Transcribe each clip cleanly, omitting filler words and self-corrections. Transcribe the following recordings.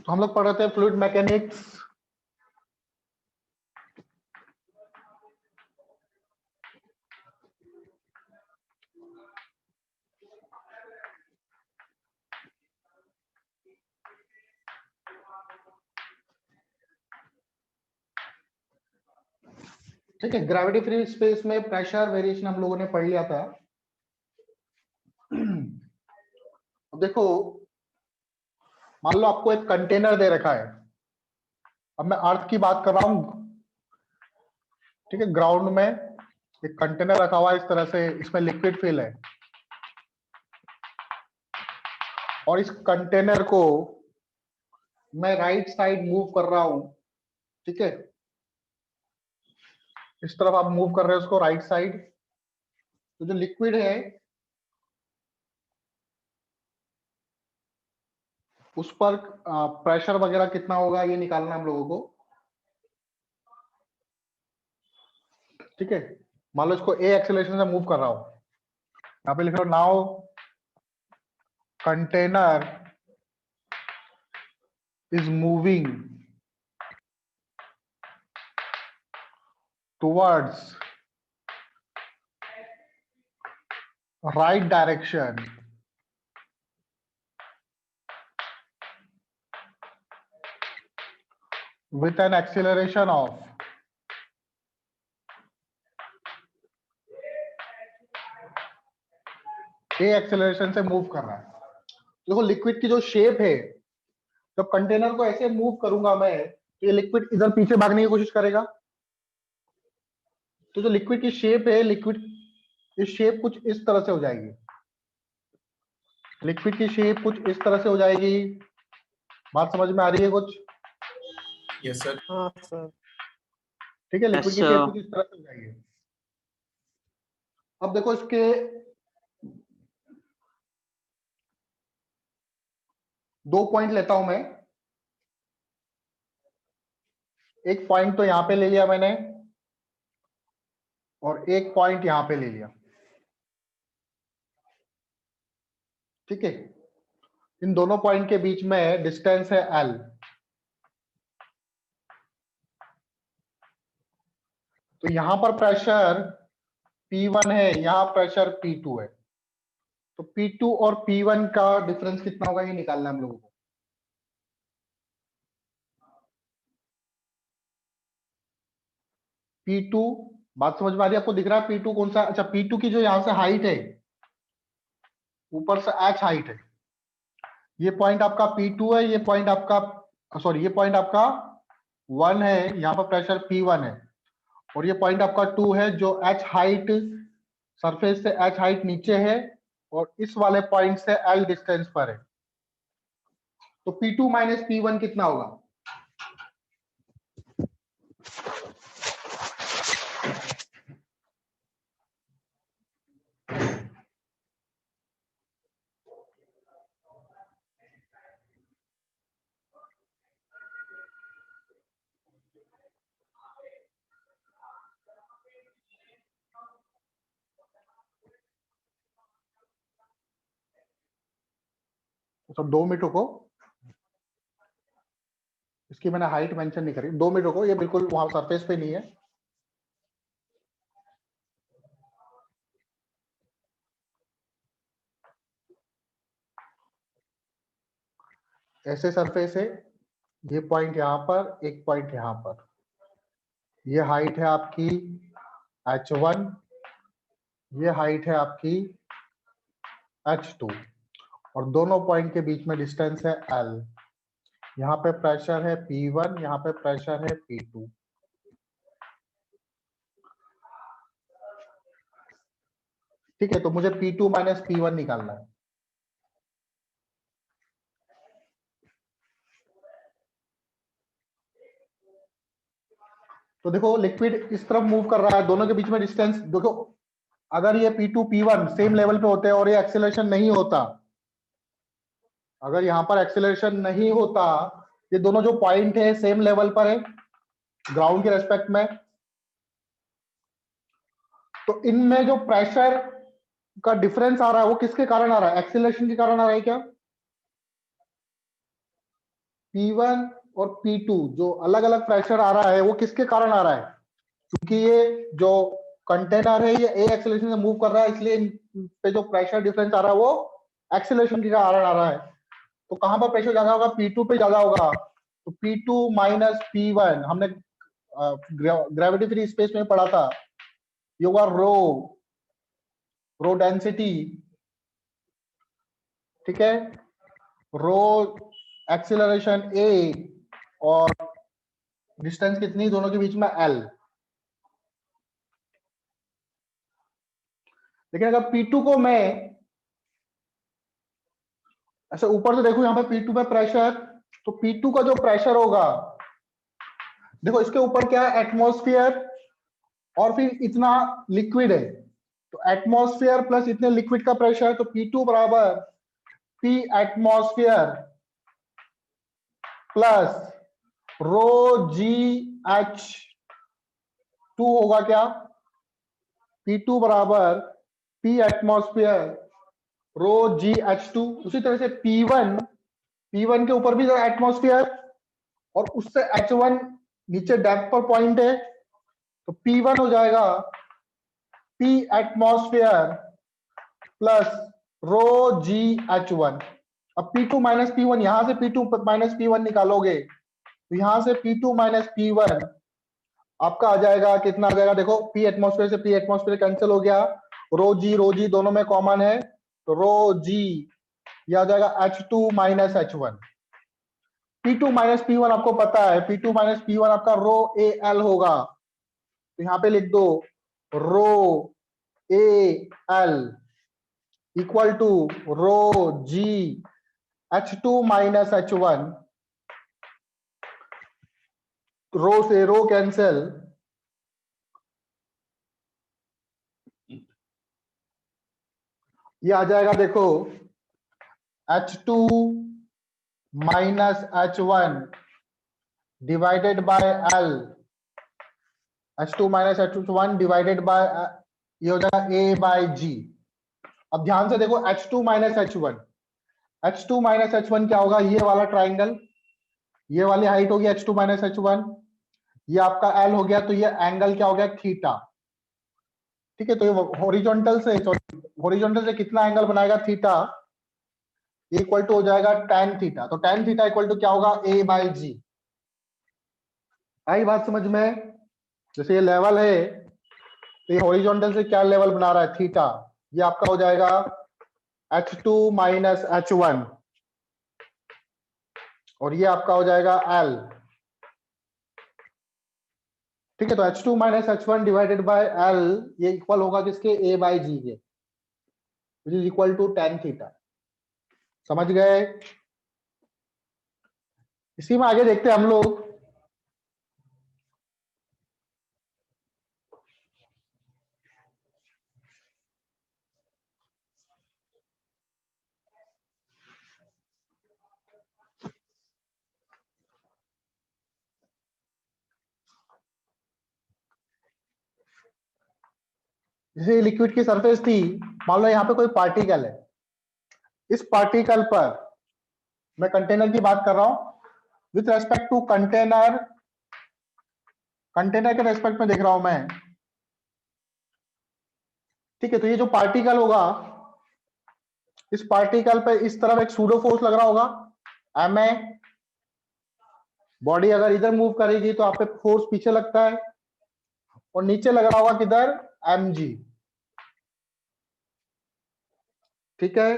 तो हम लोग पढ़ रहे थे फ्लूइड मैकेनिक्स। ठीक है, ग्रेविटी फ्री स्पेस में प्रेशर वेरिएशन हम लोगों ने पढ़ लिया था। अब देखो, मान लो आपको एक कंटेनर दे रखा है। अब मैं अर्थ की बात कर रहा हूं। ठीक है, ग्राउंड में एक कंटेनर रखा हुआ है इस तरह से, इसमें लिक्विड फिल है और इस कंटेनर को मैं राइट साइड मूव कर रहा हूं। ठीक है, इस तरफ आप मूव कर रहे हो उसको राइट साइड। तो जो लिक्विड है उस पर प्रेशर वगैरह कितना होगा ये निकालना हम लोगों को। ठीक है, मान लो इसको ए एक्सेलरेशन से मूव कर रहा हूं। यहाँ पे लिख रहा हूं now container is moving towards right direction with an acceleration of a acceleration से मूव कर रहा है। देखो लिक्विड की जो शेप है, जब कंटेनर को ऐसे मूव करूंगा मैं तो ये लिक्विड इधर पीछे भागने की कोशिश करेगा। तो जो लिक्विड की शेप है, लिक्विड की शेप कुछ इस तरह से हो जाएगी। लिक्विड की शेप कुछ इस तरह से हो जाएगी। बात समझ में आ रही है कुछ? Yes sir. हाँ सर। ठीक है, लिक्विड की Yes, शेप sir. कुछ इस तरह से हो जाएगी। अब देखो इसके दो पॉइंट लेता हूं मैं। एक पॉइंट तो यहां पे ले लिया मैंने और एक पॉइंट यहां पे ले लिया। ठीक है, इन दोनों पॉइंट के बीच में डिस्टेंस है L। तो यहां पर प्रेशर P1 है, यहां प्रेशर P2 है। तो P2 और P1 का डिफरेंस कितना होगा ये निकालना है हम लोगों को। P2, बात समझ में आ रही है आपको? दिख रहा है P2 कौन सा? अच्छा, P2 की जो यहां से हाइट है, ऊपर से H हाइट है, ये पॉइंट आपका P2 है, ये पॉइंट आपका सॉरी ये पॉइंट आपका 1 है, यहाँ पर प्रेशर P1 है और ये पॉइंट आपका 2 है जो H हाइट, सरफेस से H हाइट नीचे है और इस वाले पॉइंट से L डिस्टेंस पर है। तो P2 माइनस P1 कितना होगा? तो 2 मीटर को, इसकी मैंने हाइट मेंशन नहीं करी, 2 मीटर को, ये बिल्कुल वहां सरफेस पे नहीं है। ऐसे सरफेस है, ये पॉइंट यहां पर, एक पॉइंट यहां पर, ये हाइट है आपकी H1, ये हाइट है आपकी H2 और दोनों पॉइंट के बीच में डिस्टेंस है L। यहाँ पे प्रेशर है P1, यहाँ पे प्रेशर है P2। ठीक है, तो मुझे P2 माइनस P1 निकालना है। तो देखो लिक्विड इस तरफ मूव कर रहा है, दोनों के बीच में डिस्टेंस देखो, अगर ये P2 P1 सेम लेवल पे होते हैं और ये एक्सेलरेशन नहीं होता, अगर यहाँ पर एक्सेलरेशन नहीं होता, ये दोनों जो पॉइंट है सेम लेवल पर है ग्राउंड के रेस्पेक्ट में, तो इनमें जो प्रेशर का डिफरेंस आ रहा है वो किसके कारण आ रहा है? एक्सेलरेशन के कारण आ रहा है क्या? P1 और P2 जो अलग अलग प्रेशर आ रहा है वो किसके कारण आ रहा है? क्योंकि ये जो कंटेनर है ये ए एक्सेलरेशन से मूव कर रहा है, इसलिए इन पे जो प्रेशर डिफरेंस आ रहा है वो एक्सेलरेशन के कारण आ रहा है। तो कहां पर प्रेशर ज्यादा होगा? P2 पे ज्यादा होगा। तो P2 माइनस P1 हमने ग्रेविटी फ्री स्पेस में पढ़ा था, ये हुआ रो डेंसिटी, ठीक है, रो एक्सेलरेशन ए और डिस्टेंस कितनी दोनों के बीच में एल। लेकिन अगर P2 को मैं ऐसे ऊपर से देखो, यहाँ पे P2 पे प्रेशर, तो P2 का जो प्रेशर होगा, देखो इसके ऊपर क्या है? एटमॉस्फेयर और फिर इतना लिक्विड है, तो एटमॉस्फेयर प्लस इतने लिक्विड का प्रेशर, तो P2 बराबर P एटमॉस्फेयर प्लस रो जी एच 2 होगा क्या? P2 बराबर P एटमॉस्फेयर रो जी एच 2। उसी तरह से P1 के ऊपर भी एटमॉस्फेयर और उससे H1 नीचे डेप्थ पर पॉइंट है, तो P1 हो जाएगा P एटमॉस्फेयर प्लस रो जी H1। अब P2 माइनस P1, यहां से P2 माइनस P1 निकालोगे तो यहां से P2 माइनस P1 आपका आ जाएगा, कितना आ जाएगा? देखो P एटमॉस्फेयर से P एटमॉस्फेयर कैंसिल हो गया, रो जी दोनों में कॉमन है, तो रो जी यह आ जाएगा H2 minus H1। P2 minus P1 आपको पता है, P2 माइनस P1 आपका रो ए एल होगा, तो यहां पे लिख दो rho A L equal to rho g H2 minus H1, rho से रो कैंसिल, ये आ जाएगा देखो H2 minus H1 divided by L, H2 minus H1 divided by, ये हो जाएगा A बाय G। अब ध्यान से देखो H2 minus H1, H2 minus H1 क्या होगा? ये वाला ट्राइंगल, ये वाली हाइट होगी H2 माइनस H1, ये आपका L हो गया, तो ये एंगल क्या हो गया? थीटा, ठीक है। तो ये हॉरिजॉन्टल से कितना एंगल बनाएगा? थीटा, इक्वल टू हो जाएगा tan थीटा। तो tan थीटा इक्वल टू क्या होगा? A बाई जी। आई बात समझ में? जैसे ये लेवल है, तो ये हॉरिजॉन्टल से क्या लेवल बना रहा है? थीटा। ये आपका हो जाएगा H2 माइनस H1 और ये आपका हो जाएगा L, ठीक है। तो H2 minus H1 divided by L ये इक्वल होगा किसके? A बाई जी के, which is equal to tan theta. समझ गए? इसी में आगे देखते हैं हम लोग। जैसे लिक्विड की सरफेस थी, मान लो यहाँ पे कोई पार्टिकल है, इस पार्टिकल पर मैं कंटेनर की बात कर रहा हूं, with respect to container, container के रेस्पेक्ट में देख रहा हूं मैं, ठीक है। तो ये जो पार्टिकल होगा, इस पार्टिकल पे इस तरफ एक सूडो फोर्स लग रहा होगा ma, बॉडी अगर इधर मूव करेगी तो आप पे फोर्स पीछे लगता है, और नीचे लग रहा होगा किधर? mg, ठीक है।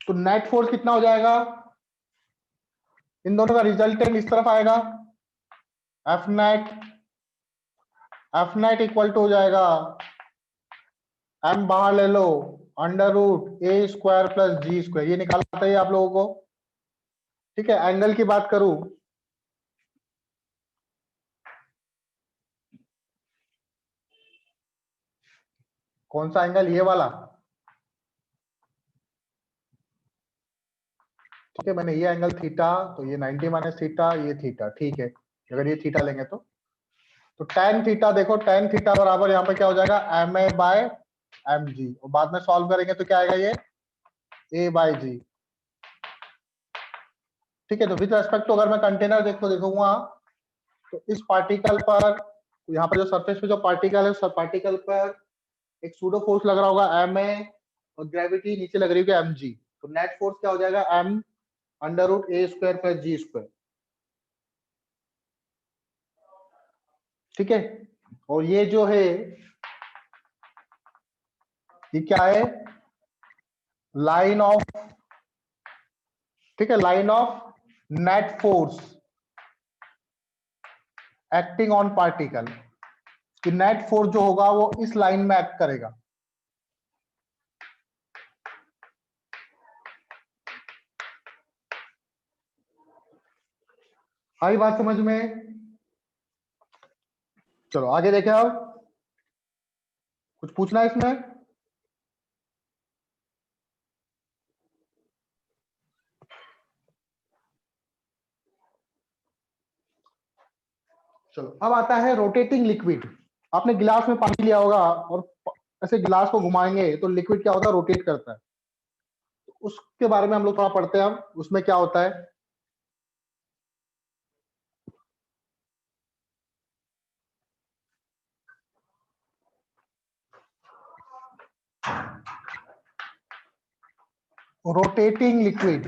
तो नेट फोर्स कितना हो जाएगा? इन दोनों का रिजल्टेंट इस तरफ आएगा, एफ नेट इक्वल टू हो जाएगा, एम बाहर ले लो, अंडर रूट ए स्क्वायर प्लस जी स्क्वायर, ये निकालना चाहिए आप लोगों को, ठीक है। एंगल की बात करूं, कौन सा एंगल? ये वाला, ठीक है। मैंने ये एंगल थीटा, तो ये 90 माइनस थीटा, ये थीटा, ठीक है। अगर ये थीटा लेंगे तो tan थीटा, देखो tan थीटा बराबर यहाँ पे क्या हो जाएगा? एम ए बाय mg, और बाद में सॉल्व करेंगे तो क्या आएगा ये a/g। ठीक है, तो विद रेस्पेक्ट टू अगर मैं कंटेनर देखूंगा तो इस पार्टिकल पर, यहाँ पर जो सरफेस पे जो पार्टिकल है, उस पार्टिकल पर एक सूडो फोर्स लग रहा होगा ma, और ग्रेविटी नीचे लग रही होगी mg। तो नेट फोर्स क्या हो जाएगा m √a² + g²। ठीक है, और ये जो है ये क्या है, लाइन ऑफ, ठीक है, line of net force acting on particle, कि नेट फोर्स जो होगा वो इस लाइन में एक्ट करेगा। आई बात समझ में? चलो आगे देखें, अब कुछ पूछना है इसमें? चलो अब आता है रोटेटिंग लिक्विड। आपने गिलास में पानी लिया होगा और ऐसे गिलास को घुमाएंगे तो लिक्विड क्या होता है, रोटेट करता है। उसके बारे में हम लोग थोड़ा पढ़ते हैं, अब उसमें क्या होता है। रोटेटिंग लिक्विड,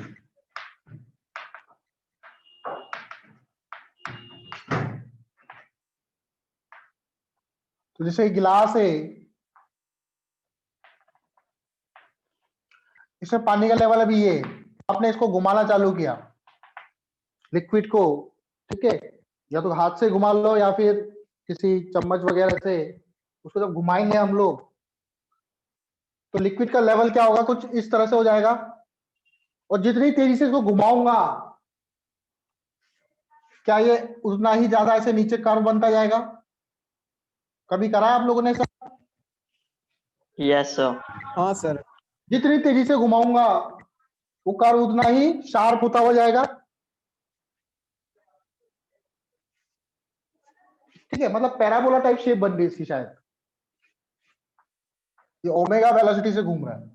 तो जैसे गिलास है, इसमें पानी का लेवल अभी ये, आपने इसको घुमाना चालू किया लिक्विड को, ठीक है, या तो हाथ से घुमा लो या फिर किसी चम्मच वगैरह से। उसको जब घुमाएंगे हम लोग तो लिक्विड का लेवल क्या होगा, कुछ इस तरह से हो जाएगा। और जितनी तेजी से इसको घुमाऊंगा, क्या ये उतना ही ज्यादा ऐसे नीचे कर्व बनता जाएगा? कभी करा है आप लोगों ने ऐसा? Yes sir. हाँ सर। जितनी तेजी से घुमाऊंगा वो कर्व उतना ही शार्प होता हो जाएगा। ठीक है, मतलब पैराबोला टाइप शेप बन रही है इसकी शायद। ये ओमेगा वेलोसिटी से घूम रहा है।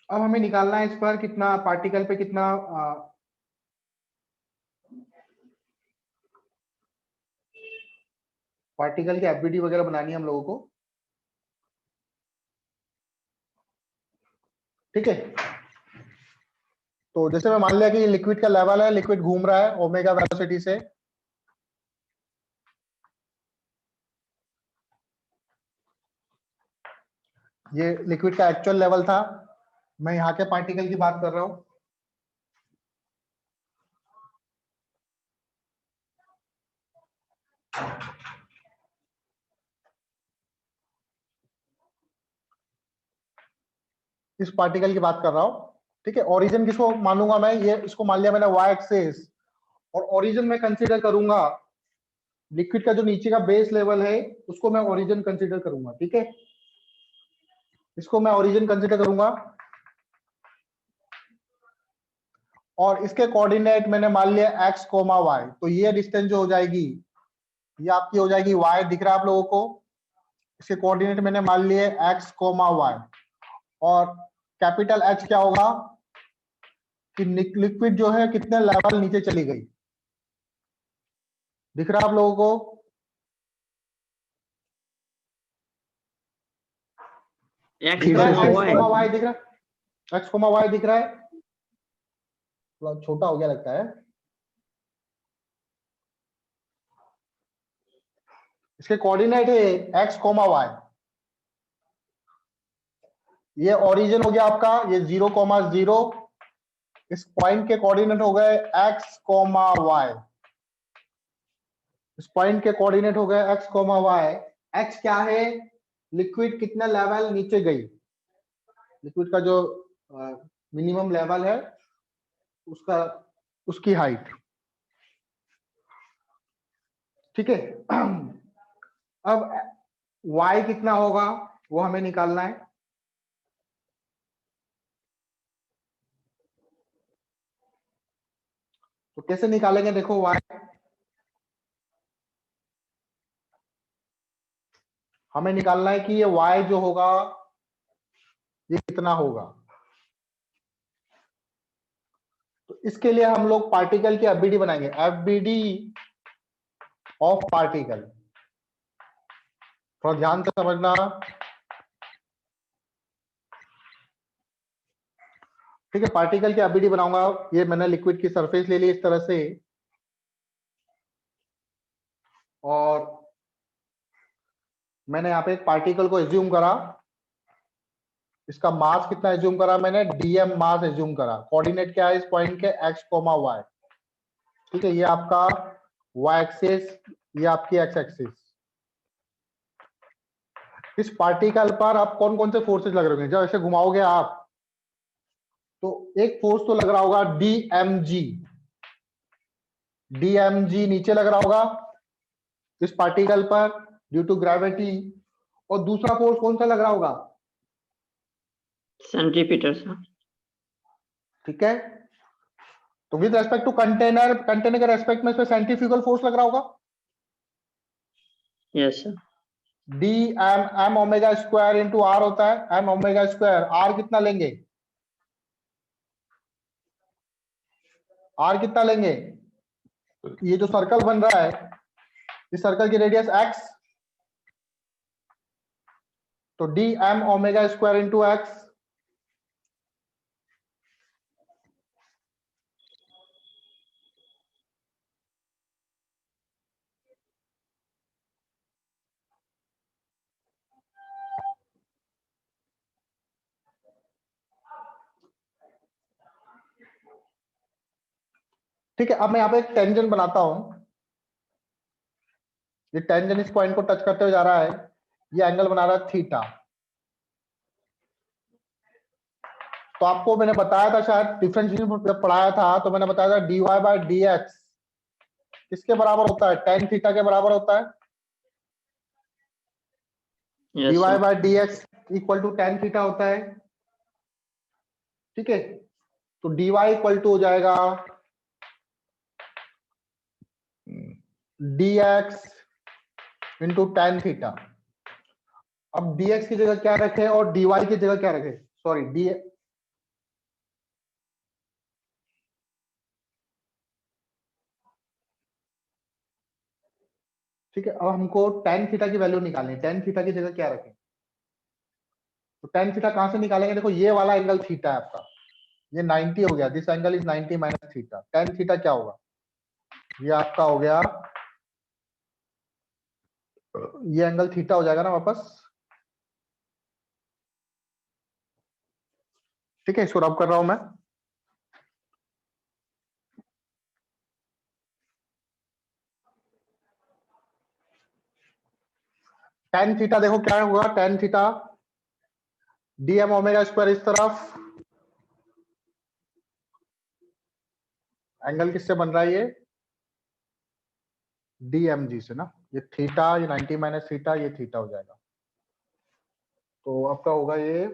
अब हमें निकालना है इस पर कितना पार्टिकल पे कितना पार्टिकल की एफबीडी वगैरह बनानी है हम लोगों को। ठीक है, तो जैसे मैं मान लिया कि लिक्विड का लेवल है, लिक्विड घूम रहा है ओमेगा वेलोसिटी से। ये लिक्विड का एक्चुअल लेवल था, मैं यहाँ के पार्टिकल की बात कर रहा हूं। इस पार्टिकल की बात कर रहा हूं। ठीक है, ओरिजिन किसको मानूंगा मैं, ये इसको मान लिया मैंने वाई एक्सिस, और ओरिजिन में कंसीडर करूंगा लिक्विड का जो नीचे का बेस लेवल है, उसको मैं ओरिजिन कंसीडर करूंगा। ठीक है, इसको मैं ओरिजिन कंसीडर करूंगा, और इसके कोऑर्डिनेट मैंने मान लिया x, y। तो ये डिस्टेंस जो हो जाएगी ये आपकी हो जाएगी y, दिख रहा है आप लोगों को। इसके कोऑर्डिनेट मैंने मान लिए x, y, और कैपिटल H क्या होगा कि लिक्विड जो है कितने लेवल नीचे चली गई, दिख रहा है आप लोगों को। दिख रहा है x, y, दिख रहा है x, y दिख रहा है। थोड़ा छोटा हो गया लगता है। इसके कोऑर्डिनेट है x, y। ये ओरिजिन हो गया आपका, ये 0,0। इस पॉइंट के कोऑर्डिनेट हो गए x, y। इस पॉइंट के कोऑर्डिनेट हो गए x, y। x क्या है, लिक्विड कितना लेवल नीचे गई, लिक्विड का जो मिनिमम लेवल है उसका, उसकी हाइट। ठीक है, अब y कितना होगा वो हमें निकालना है। तो कैसे निकालेंगे, देखो y, हमें निकालना है कि ये y जो होगा ये कितना होगा। तो इसके लिए हम लोग पार्टिकल की एफबीडी बनाएंगे, एफबीडी ऑफ पार्टिकल। थोड़ा ध्यान से समझना। ठीक है, पार्टिकल की एफबीडी बनाऊंगा। ये मैंने लिक्विड की सरफेस ले ली इस तरह से, और मैंने यहाँ पे एक पार्टिकल को एज्यूम करा। इसका मास कितना एज्यूम करा मैंने, डीएम मास एज्यूम करा। कोऑर्डिनेट क्या है इस पॉइंट के, एक्स कोमा वाई। ठीक है, ये आपका वाई एक्सिस, ये आपकी एक्स एक्सिस। इस पार्टिकल पर आप कौन कौन से फोर्सेस लग रहे होंगे, जब ऐसे घुमाओगे आप तो एक फोर्स तो लग रहा होगा डीएमजी, डीएमजी नीचे लग रहा होगा इस पार्टिकल पर ड्यू टू ग्रेविटी। और दूसरा फोर्स कौन सा लग रहा होगा, सेंट्रीपिटल सर। ठीक है। तो with respect to container, container के रेस्पेक्ट में इसमें सेंट्रीफ्यूगल फोर्स लग रहा होगा, yes sir. D m m omega square into r होता है, एम ओमेगा स्क्वायर। आर कितना लेंगे, आर कितना लेंगे, ये जो सर्कल बन रहा है इस सर्कल की रेडियस एक्स, तो d m omega square into x. ठीक है, अब मैं यहाँ पे एक टेंजेंट बनाता हूं। ये टेंजेंट इस पॉइंट को टच करते हुए जा रहा है, ये एंगल बना रहा है थीटा। तो आपको मैंने बताया था, शायद डिफरेंशिएशन जब पढ़ाया था तो मैंने बताया था dy बाय dx किसके बराबर होता है, tan थीटा के बराबर होता है। Yes dy sir. By dx equal to tan theta होता है। ठीक है, तो dy इक्वल टू हो जाएगा dx इंटू tan थीटा। अब dx की जगह क्या रखे और dy की जगह क्या रखे, सॉरी डी, ठीक है। अब हमको tan थीटा की वैल्यू निकालनी है, tan थीटा की जगह क्या रखें। तो tan थीटा कहां से निकालेंगे, देखो ये वाला एंगल थीटा है आपका, ये 90 हो गया, this angle is 90 minus theta. tan theta क्या होगा, ये आपका हो गया, ये एंगल थीटा हो जाएगा ना वापस। ठीक है, इसको रब कर रहा हूं मैं। tan थीटा देखो क्या होगा, tan theta DM omega square इस तरफ, एंगल किससे बन रहा है ये, डीएमजी से ना। ये थीटा, ये 90 माइनस थीटा, ये थीटा हो जाएगा। तो आपका होगा ये